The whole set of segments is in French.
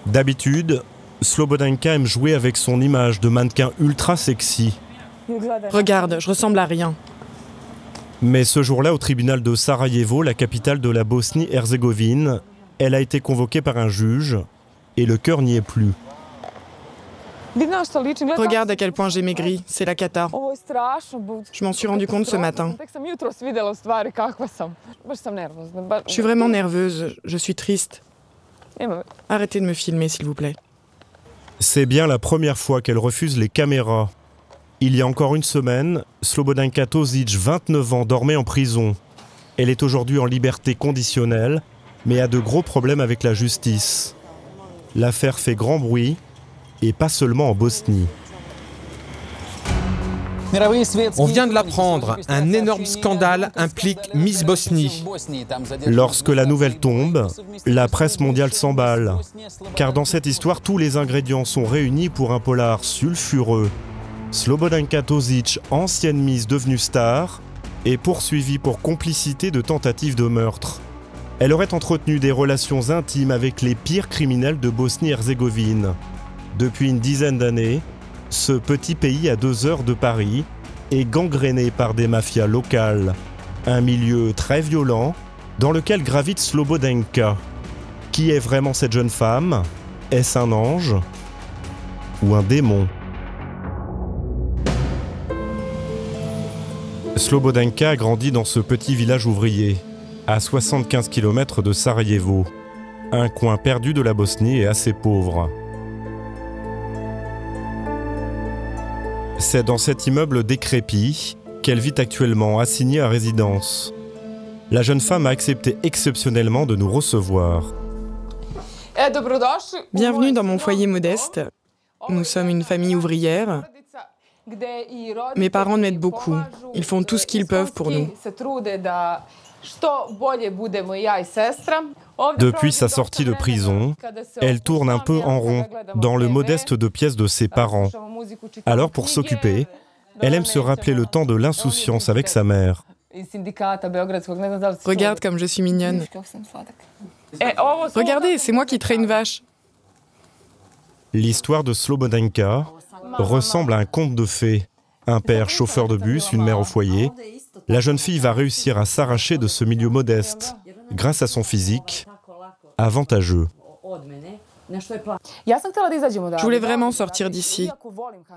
D'habitude, Slobodanka aime jouer avec son image de mannequin ultra sexy. Regarde, je ressemble à rien. Mais ce jour-là, au tribunal de Sarajevo, la capitale de la Bosnie-Herzégovine, elle a été convoquée par un juge et le cœur n'y est plus. Regarde à quel point j'ai maigri, c'est la cata. Je m'en suis rendu compte ce matin. Je suis vraiment nerveuse, je suis triste. Arrêtez de me filmer, s'il vous plaît. C'est bien la première fois qu'elle refuse les caméras. Il y a encore une semaine, Slobodanka Tošić, 29 ans, dormait en prison. Elle est aujourd'hui en liberté conditionnelle, mais a de gros problèmes avec la justice. L'affaire fait grand bruit, et pas seulement en Bosnie. On vient de l'apprendre, un énorme scandale implique Miss Bosnie. Lorsque la nouvelle tombe, la presse mondiale s'emballe. Car dans cette histoire, tous les ingrédients sont réunis pour un polar sulfureux. Slobodanka Tošić, ancienne Miss devenue star, est poursuivie pour complicité de tentative de meurtre. Elle aurait entretenu des relations intimes avec les pires criminels de Bosnie-Herzégovine. Depuis une dizaine d'années, ce petit pays à 2 heures de Paris est gangréné par des mafias locales. Un milieu très violent dans lequel gravite Slobodanka. Qui est vraiment cette jeune femme? Est-ce un ange ou un démon? Slobodanka a grandi dans ce petit village ouvrier, à 75 km de Sarajevo, un coin perdu de la Bosnie et assez pauvre. C'est dans cet immeuble décrépit qu'elle vit actuellement, assignée à résidence. La jeune femme a accepté exceptionnellement de nous recevoir. Bienvenue dans mon foyer modeste. Nous sommes une famille ouvrière. Mes parents m'aident beaucoup. Ils font tout ce qu'ils peuvent pour nous. Depuis sa sortie de prison, elle tourne un peu en rond dans le modeste de pièces de ses parents. Alors pour s'occuper, elle aime se rappeler le temps de l'insouciance avec sa mère. Regarde comme je suis mignonne. Regardez, c'est moi qui traite une vache. L'histoire de Slobodanka ressemble à un conte de fées. Un père chauffeur de bus, une mère au foyer. La jeune fille va réussir à s'arracher de ce milieu modeste grâce à son physique avantageux. Je voulais vraiment sortir d'ici.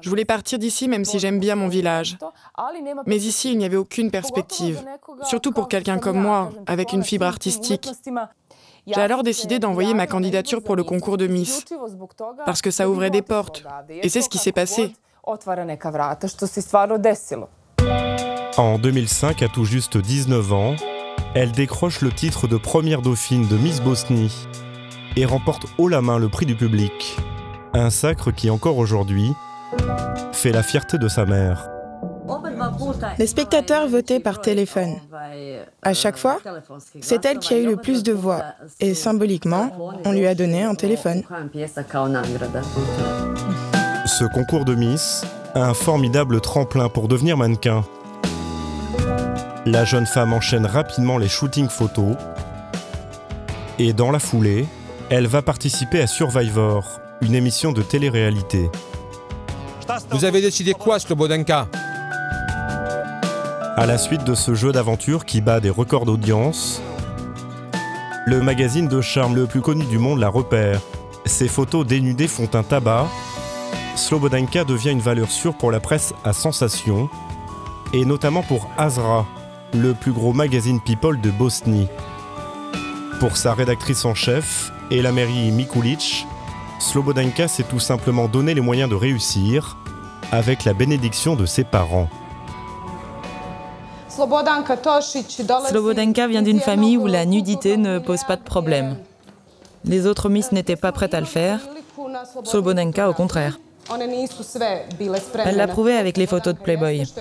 Je voulais partir d'ici même si j'aime bien mon village. Mais ici, il n'y avait aucune perspective. Surtout pour quelqu'un comme moi, avec une fibre artistique. J'ai alors décidé d'envoyer ma candidature pour le concours de Miss. Parce que ça ouvrait des portes. Et c'est ce qui s'est passé. En 2005, à tout juste 19 ans, elle décroche le titre de première dauphine de Miss Bosnie et remporte haut la main le prix du public. Un sacre qui, encore aujourd'hui, fait la fierté de sa mère. Les spectateurs votaient par téléphone. À chaque fois, c'est elle qui a eu le plus de voix. Et symboliquement, on lui a donné un téléphone. Ce concours de Miss a un formidable tremplin pour devenir mannequin. La jeune femme enchaîne rapidement les shootings photos et dans la foulée, elle va participer à Survivor, une émission de télé-réalité. Vous avez décidé quoi, Slobodanka? À la suite de ce jeu d'aventure qui bat des records d'audience, le magazine de charme le plus connu du monde la repère. Ses photos dénudées font un tabac. Slobodanka devient une valeur sûre pour la presse à sensation, et notamment pour Azra, le plus gros magazine People de Bosnie. Pour sa rédactrice en chef, Elameri Mikulić, Slobodanka s'est tout simplement donné les moyens de réussir, avec la bénédiction de ses parents. Slobodanka vient d'une famille où la nudité ne pose pas de problème. Les autres Miss n'étaient pas prêtes à le faire. Slobodanka, au contraire. Elle l'a prouvé avec les photos de Playboy.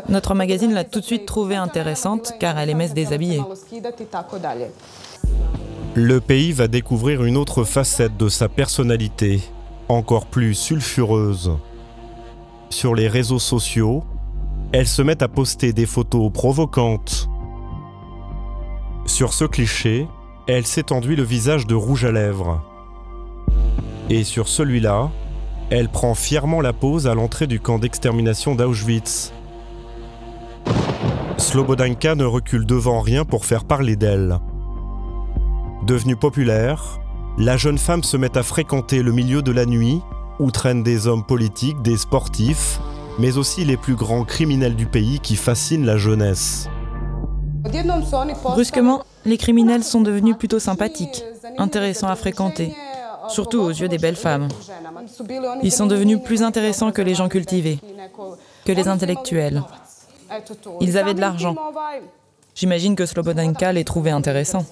Notre magazine l'a tout de suite trouvée intéressante car elle aimait se déshabiller. Le pays va découvrir une autre facette de sa personnalité, encore plus sulfureuse. Sur les réseaux sociaux, elle se met à poster des photos provocantes. Sur ce cliché, elle s'est enduit le visage de rouge à lèvres. Et sur celui-là, elle prend fièrement la pose à l'entrée du camp d'extermination d'Auschwitz. Slobodanka ne recule devant rien pour faire parler d'elle. Devenue populaire, la jeune femme se met à fréquenter le milieu de la nuit, où traînent des hommes politiques, des sportifs, mais aussi les plus grands criminels du pays qui fascinent la jeunesse. Brusquement, les criminels sont devenus plutôt sympathiques, intéressants à fréquenter, surtout aux yeux des belles femmes. Ils sont devenus plus intéressants que les gens cultivés, que les intellectuels. Ils avaient de l'argent. J'imagine que Slobodanka les trouvait intéressants.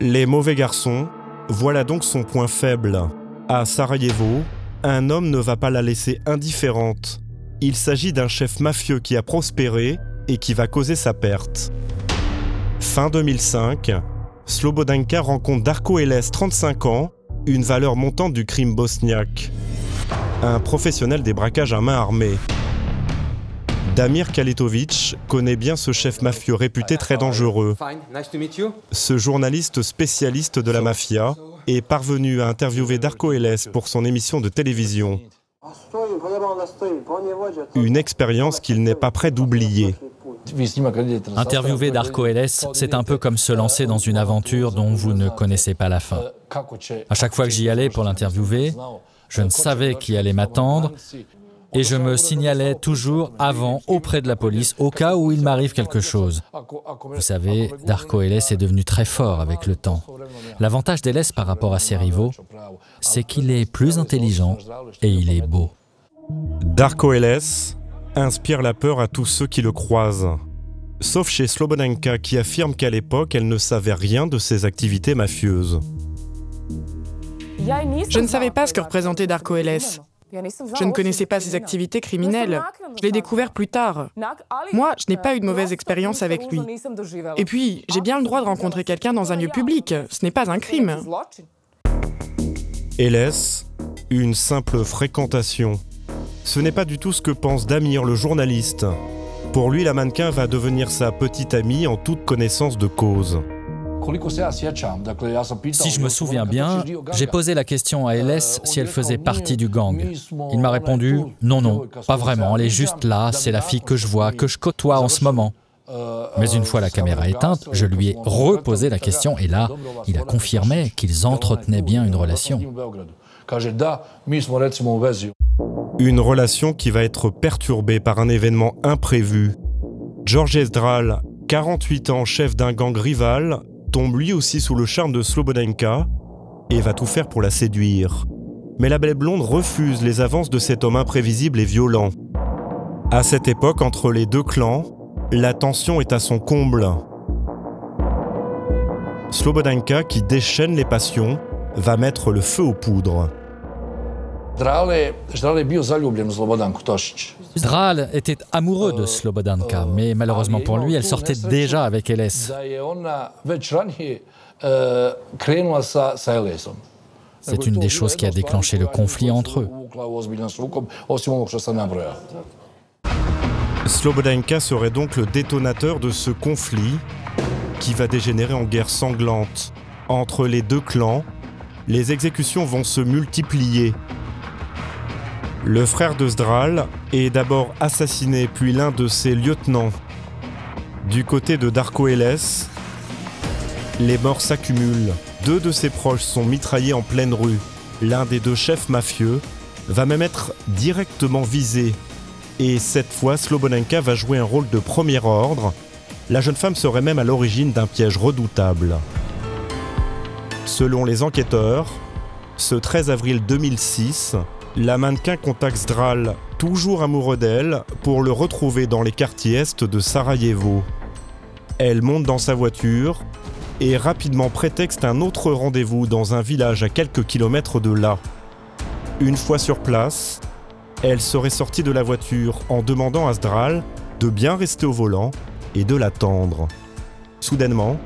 Les mauvais garçons, voilà donc son point faible. À Sarajevo, un homme ne va pas la laisser indifférente. Il s'agit d'un chef mafieux qui a prospéré et qui va causer sa perte. Fin 2005, Slobodanka rencontre Darko Eles, 35 ans, une valeur montante du crime bosniaque. Un professionnel des braquages à main armée. Damir Kaletovic connaît bien ce chef mafieux réputé très dangereux. Ce journaliste spécialiste de la mafia est parvenu à interviewer Darko Eles pour son émission de télévision. Une expérience qu'il n'est pas prêt d'oublier. Interviewer Darko Eles, c'est un peu comme se lancer dans une aventure dont vous ne connaissez pas la fin. À chaque fois que j'y allais pour l'interviewer, je ne savais qui allait m'attendre et je me signalais toujours avant auprès de la police au cas où il m'arrive quelque chose. Vous savez, Darko Eles est devenu très fort avec le temps. L'avantage d'Eles par rapport à ses rivaux, c'est qu'il est plus intelligent et il est beau. Darko Eles inspire la peur à tous ceux qui le croisent. Sauf chez Slobodanka qui affirme qu'à l'époque, elle ne savait rien de ses activités mafieuses. Je ne savais pas ce que représentait Darko Eles. Je ne connaissais pas ses activités criminelles. Je l'ai découvert plus tard. Moi, je n'ai pas eu de mauvaise expérience avec lui. Et puis, j'ai bien le droit de rencontrer quelqu'un dans un lieu public. Ce n'est pas un crime. Eles, une simple fréquentation. Ce n'est pas du tout ce que pense Damir, le journaliste. Pour lui, la mannequin va devenir sa petite amie en toute connaissance de cause. Si je me souviens bien, j'ai posé la question à Eles si elle faisait partie du gang. Il m'a répondu « Non, non, pas vraiment, elle est juste là, c'est la fille que je vois, que je côtoie en ce moment ». Mais une fois la caméra éteinte, je lui ai reposé la question et là, il a confirmé qu'ils entretenaient bien une relation. Une relation qui va être perturbée par un événement imprévu. George Zdral, 48 ans, chef d'un gang rival, tombe lui aussi sous le charme de Slobodanka et va tout faire pour la séduire. Mais la belle blonde refuse les avances de cet homme imprévisible et violent. À cette époque, entre les deux clans, la tension est à son comble. Slobodanka, qui déchaîne les passions, va mettre le feu aux poudres. Zdral était amoureux de Slobodanka, mais malheureusement pour lui, elle sortait déjà avec Eles. C'est une des choses qui a déclenché le conflit entre eux. Slobodanka serait donc le détonateur de ce conflit qui va dégénérer en guerre sanglante. Entre les deux clans, les exécutions vont se multiplier. Le frère de Zdral est d'abord assassiné, puis l'un de ses lieutenants. Du côté de Darko Eles, les morts s'accumulent. 2 de ses proches sont mitraillés en pleine rue. L'un des 2 chefs mafieux va même être directement visé. Et cette fois, Slobodanka va jouer un rôle de premier ordre. La jeune femme serait même à l'origine d'un piège redoutable. Selon les enquêteurs, ce 13 avril 2006, la mannequin contacte Zdral, toujours amoureux d'elle, pour le retrouver dans les quartiers est de Sarajevo. Elle monte dans sa voiture et rapidement prétexte un autre rendez-vous dans un village à quelques kilomètres de là. Une fois sur place, elle serait sortie de la voiture en demandant à Zdral de bien rester au volant et de l'attendre. Soudainement,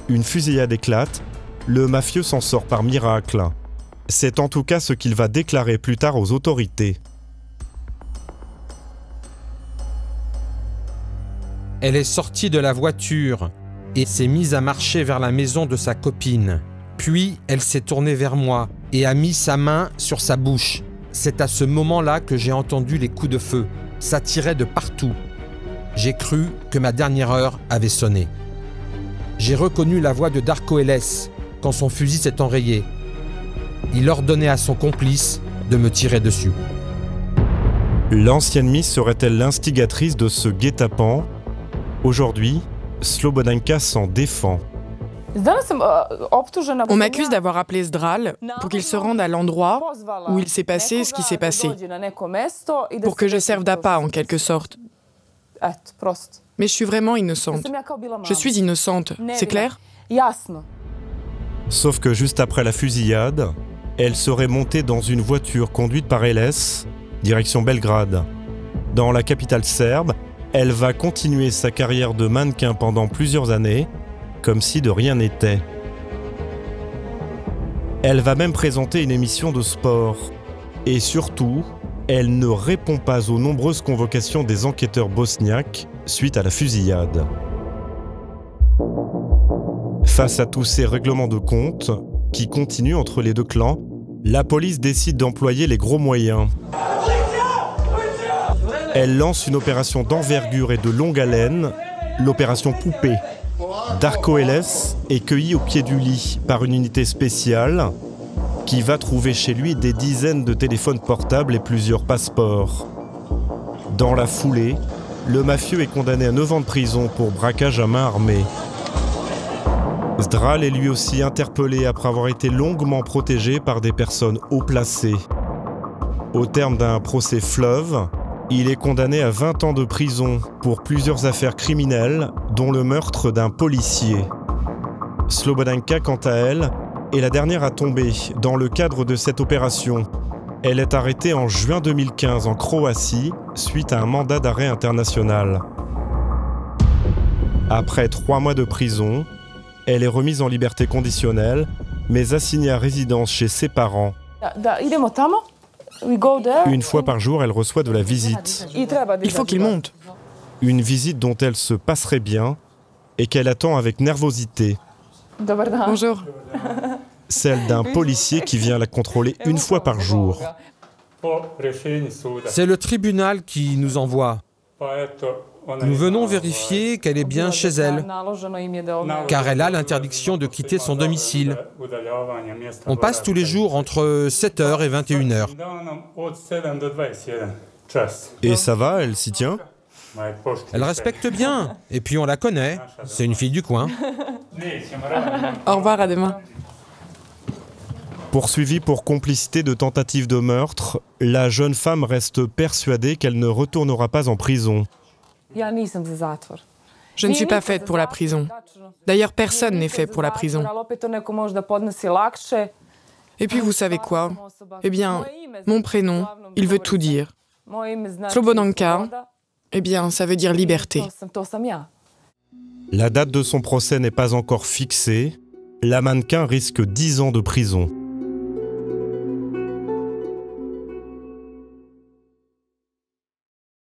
une fusillade éclate, le mafieux s'en sort par miracle. C'est en tout cas ce qu'il va déclarer plus tard aux autorités. Elle est sortie de la voiture et s'est mise à marcher vers la maison de sa copine. Puis, elle s'est tournée vers moi et a mis sa main sur sa bouche. C'est à ce moment-là que j'ai entendu les coups de feu. Ça tirait de partout. J'ai cru que ma dernière heure avait sonné. J'ai reconnu la voix de Darko Eles quand son fusil s'est enrayé. Il ordonnait à son complice de me tirer dessus. L'ancienne Miss serait-elle l'instigatrice de ce guet-apens? Aujourd'hui, Slobodanka s'en défend. On m'accuse d'avoir appelé Zdral pour qu'il se rende à l'endroit où il s'est passé ce qui s'est passé, pour que je serve d'appât en quelque sorte. Mais je suis vraiment innocente. Je suis innocente, c'est clair? Sauf que juste après la fusillade, elle serait montée dans une voiture conduite par Eles, direction Belgrade. Dans la capitale serbe, elle va continuer sa carrière de mannequin pendant plusieurs années, comme si de rien n'était. Elle va même présenter une émission de sport. Et surtout, elle ne répond pas aux nombreuses convocations des enquêteurs bosniaques suite à la fusillade. Face à tous ces règlements de compte qui continuent entre les deux clans, la police décide d'employer les gros moyens. Elle lance une opération d'envergure et de longue haleine, l'opération Poupée. Darko Eles est cueilli au pied du lit par une unité spéciale qui va trouver chez lui des dizaines de téléphones portables et plusieurs passeports. Dans la foulée, le mafieux est condamné à 9 ans de prison pour braquage à main armée. Zdral est lui aussi interpellé après avoir été longuement protégé par des personnes haut placées. Au terme d'un procès fleuve, il est condamné à 20 ans de prison pour plusieurs affaires criminelles, dont le meurtre d'un policier. Slobodanka, quant à elle, est la dernière à tomber dans le cadre de cette opération. Elle est arrêtée en juin 2015 en Croatie suite à un mandat d'arrêt international. Après 3 mois de prison, elle est remise en liberté conditionnelle, mais assignée à résidence chez ses parents. Une fois par jour, elle reçoit de la visite. Il faut qu'il monte. Une visite dont elle se passerait bien et qu'elle attend avec nervosité. Bonjour. Celle d'un policier qui vient la contrôler une fois par jour. C'est le tribunal qui nous envoie. Nous venons vérifier qu'elle est bien chez elle, car elle a l'interdiction de quitter son domicile. On passe tous les jours entre 7h et 21h. Et ça va, elle s'y tient? Elle respecte bien, et puis on la connaît, c'est une fille du coin. Au revoir, à demain. Poursuivie pour complicité de tentative de meurtre, la jeune femme reste persuadée qu'elle ne retournera pas en prison. Je ne suis pas faite pour la prison. D'ailleurs, personne n'est fait pour la prison. Et puis, vous savez quoi? Eh bien, mon prénom, il veut tout dire. Slobodanka, eh bien, ça veut dire liberté. La date de son procès n'est pas encore fixée. La mannequin risque 10 ans de prison.